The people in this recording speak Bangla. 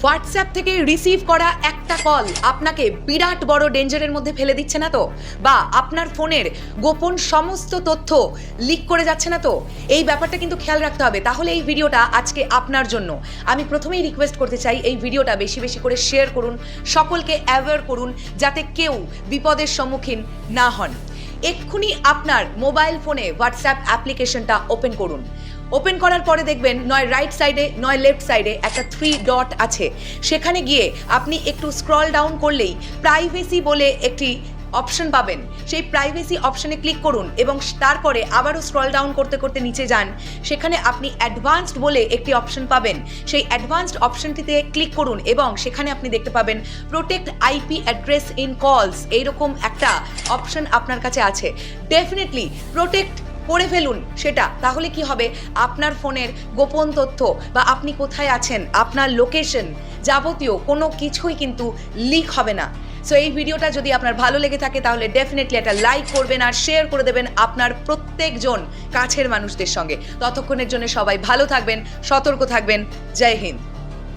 হোয়াটসঅ্যাপ থেকে রিসিভ করা একটা কল আপনাকে বিরাট বড় ডেঞ্জারের মধ্যে ফেলে দিচ্ছে না তো? বা আপনার ফোনের গোপন সমস্ত তথ্য লিক করে যাচ্ছে না তো? এই ব্যাপারটা কিন্তু খেয়াল রাখতে হবে। তাহলে এই ভিডিওটা আজকে আপনার জন্য। আমি প্রথমেই রিকোয়েস্ট করতে চাই, এই ভিডিওটা বেশি বেশি করে শেয়ার করুন, সকলকে অ্যাওয়্যার করুন, যাতে কেউ বিপদের সম্মুখীন না হন। এক্ষুনি আপনার মোবাইল ফোনে হোয়াটসঅ্যাপ অ্যাপ্লিকেশনটা ওপেন করুন। ওপেন করার পরে দেখবেন নয় রাইট সাইডে নয় লেফট সাইডে একটা 3 ডট আছে। সেখানে গিয়ে আপনি একটু স্ক্রল ডাউন করলেই প্রাইভেসি বলে একটি অপশন পাবেন। সেই প্রাইভেসি অপশনে ক্লিক করুন এবং তারপরে আবারও স্ক্রল ডাউন করতে করতে নিচে যান। সেখানে আপনি অ্যাডভান্সড বলে একটি অপশন পাবেন। সেই অ্যাডভান্সড অপশনটিতে ক্লিক করুন এবং সেখানে আপনি দেখতে পাবেন প্রোটেক্ট আইপি অ্যাড্রেস ইন কলস, এইরকম একটা অপশন আপনার কাছে আছে। ডেফিনেটলি প্রোটেক্ট করে ফেলুন সেটা। তাহলে কি হবে, আপনার ফোনের গোপন তথ্য বা আপনি কোথায় আছেন, আপনার লোকেশন, যাবতীয় কোনো কিছুই কিন্তু লিক হবে না। সো এই ভিডিওটা যদি আপনার ভালো লেগে থাকে তাহলে ডেফিনেটলি একটা লাইক করবেন আর শেয়ার করে দেবেন আপনার প্রত্যেকজন কাছের মানুষদের সঙ্গে। ততক্ষণের জন্য সবাই ভালো থাকবেন, সতর্ক থাকবেন। জয় হিন্দ।